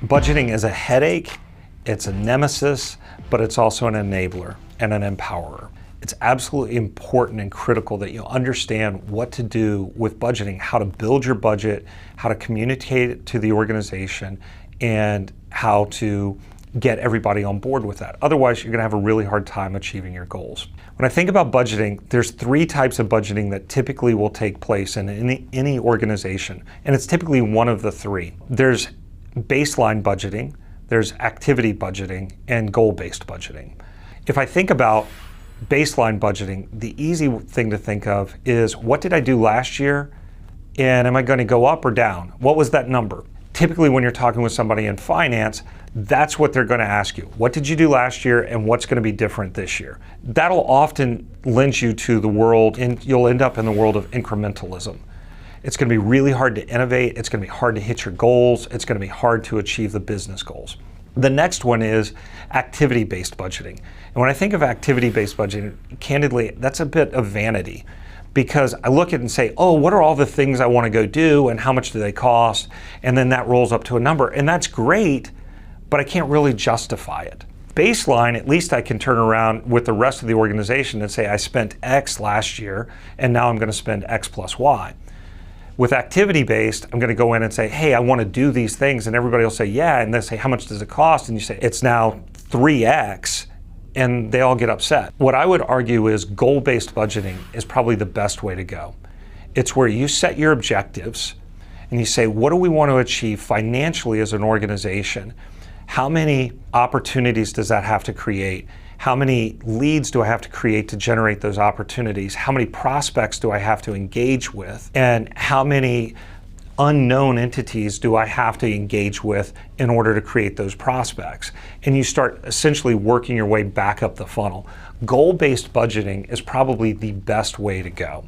Budgeting is a headache, it's a nemesis, but it's also an enabler and an empowerer. It's absolutely important and critical that you understand what to do with budgeting, how to build your budget, how to communicate it to the organization, and how to get everybody on board with that. Otherwise, you're going to have a really hard time achieving your goals. When I think about budgeting, there's three types of budgeting that typically will take place in any organization, and it's typically one of the three. There's baseline budgeting, there's activity budgeting, and goal-based budgeting. If I think about baseline budgeting, the easy thing to think of is, what did I do last year, and am I going to go up or down? What was that number? Typically, when you're talking with somebody in finance, that's what they're going to ask you. What did you do last year, and what's going to be different this year? That'll often lend you to the world, and you'll end up in the world of incrementalism. It's going to be really hard to innovate. It's going to be hard to hit your goals. It's going to be hard to achieve the business goals. The next one is activity-based budgeting. And when I think of activity-based budgeting, candidly, that's a bit of vanity, because I look at it and say, oh, what are all the things I want to go do and how much do they cost? And then that rolls up to a number. And that's great, but I can't really justify it. Baseline, at least I can turn around with the rest of the organization and say, I spent X last year, and now I'm going to spend X plus Y. With activity-based, I'm going to go in and say, hey, I want to do these things, and everybody will say, yeah, and they say, how much does it cost? And you say, it's now 3X, and they all get upset. What I would argue is goal-based budgeting is probably the best way to go. It's where you set your objectives, and you say, what do we want to achieve financially as an organization? How many opportunities does that have to create? How many leads do I have to create to generate those opportunities? How many prospects do I have to engage with? And how many unknown entities do I have to engage with in order to create those prospects? And you start essentially working your way back up the funnel. Goal-based budgeting is probably the best way to go.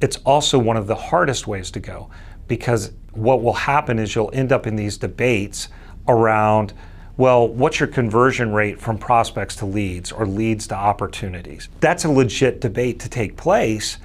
It's also one of the hardest ways to go, because what will happen is you'll end up in these debates around, well, what's your conversion rate from prospects to leads or leads to opportunities? That's a legit debate to take place,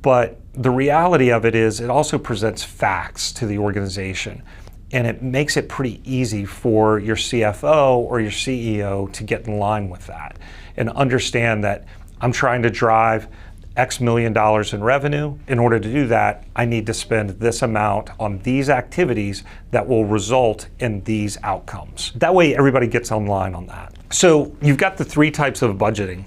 but the reality of it is it also presents facts to the organization, and it makes it pretty easy for your CFO or your CEO to get in line with that and understand that I'm trying to drive X million dollars in revenue. In order to do that, I need to spend this amount on these activities that will result in these outcomes. That way everybody gets online on that. So you've got the three types of budgeting.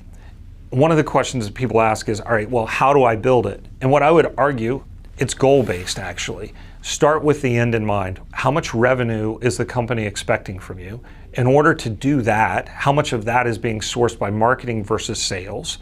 One of the questions that people ask is, all right, well, how do I build it? And what I would argue, it's goal-based actually. Start with the end in mind. How much revenue is the company expecting from you? In order to do that, how much of that is being sourced by marketing versus sales?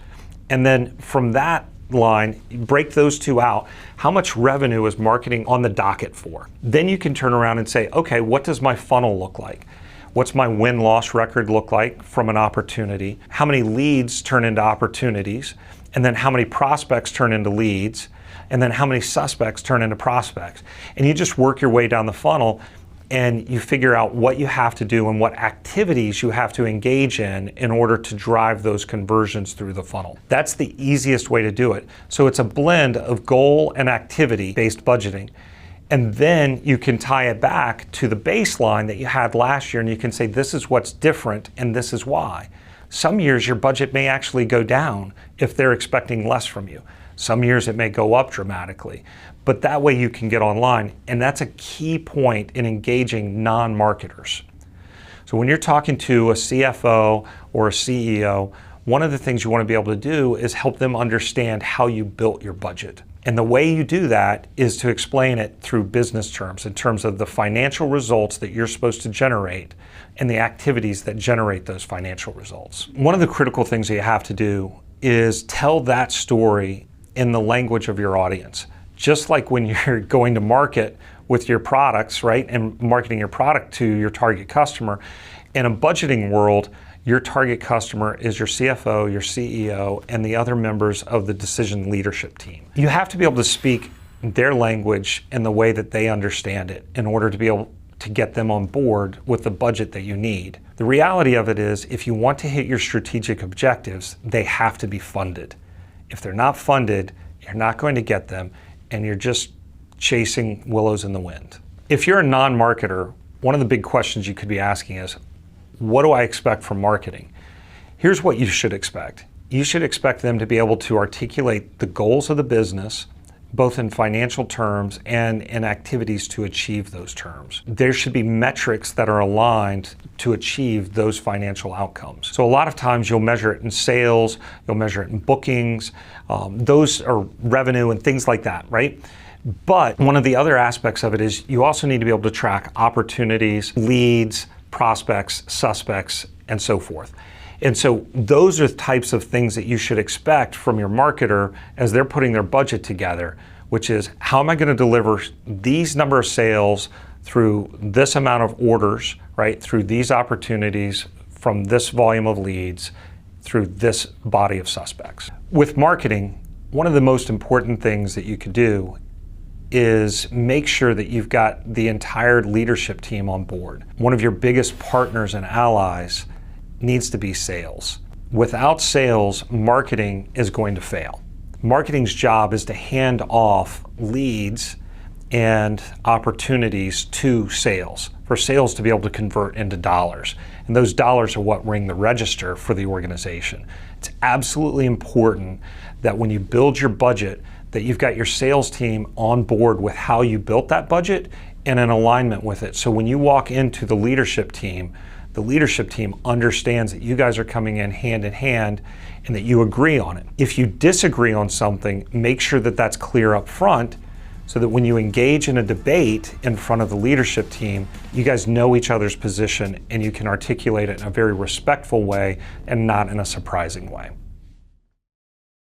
And then from that line, break those two out. How much revenue is marketing on the docket for? Then you can turn around and say, okay, what does my funnel look like? What's my win-loss record look like from an opportunity? How many leads turn into opportunities? And then how many prospects turn into leads? And then how many suspects turn into prospects? And you just work your way down the funnel, and you figure out what you have to do and what activities you have to engage in order to drive those conversions through the funnel. That's the easiest way to do it. So it's a blend of goal and activity-based budgeting. And then you can tie it back to the baseline that you had last year, and you can say, this is what's different and this is why. Some years your budget may actually go down if they're expecting less from you. Some years it may go up dramatically, but that way you can get online. And that's a key point in engaging non-marketers. So when you're talking to a CFO or a CEO, one of the things you want to be able to do is help them understand how you built your budget. And the way you do that is to explain it through business terms, in terms of the financial results that you're supposed to generate and the activities that generate those financial results. One of the critical things that you have to do is tell that story in the language of your audience. Just like when you're going to market with your products, right, and marketing your product to your target customer, in a budgeting world, your target customer is your CFO, your CEO, and the other members of the decision leadership team. You have to be able to speak their language in the way that they understand it in order to be able to get them on board with the budget that you need. The reality of it is, if you want to hit your strategic objectives, they have to be funded. If they're not funded, you're not going to get them, and you're just chasing willows in the wind. If you're a non-marketer, one of the big questions you could be asking is, what do I expect from marketing? Here's what you should expect. You should expect them to be able to articulate the goals of the business, both in financial terms and in activities to achieve those terms. There should be metrics that are aligned to achieve those financial outcomes. So a lot of times you'll measure it in sales, you'll measure it in bookings, those are revenue and things like that, right? But one of the other aspects of it is you also need to be able to track opportunities, leads, prospects, suspects, and so forth. And so those are the types of things that you should expect from your marketer as they're putting their budget together, which is, how am I going to deliver these number of sales through this amount of orders, right? Through these opportunities, from this volume of leads, through this body of suspects. With marketing, one of the most important things that you could do is make sure that you've got the entire leadership team on board. One of your biggest partners and allies needs to be sales. Without sales, marketing is going to fail. Marketing's job is to hand off leads and opportunities to sales, for sales to be able to convert into dollars. And those dollars are what ring the register for the organization. It's absolutely important that when you build your budget, that you've got your sales team on board with how you built that budget and in alignment with it. So when you walk into the leadership team understands that you guys are coming in hand and that you agree on it. If you disagree on something, make sure that that's clear up front so that when you engage in a debate in front of the leadership team, you guys know each other's position and you can articulate it in a very respectful way and not in a surprising way.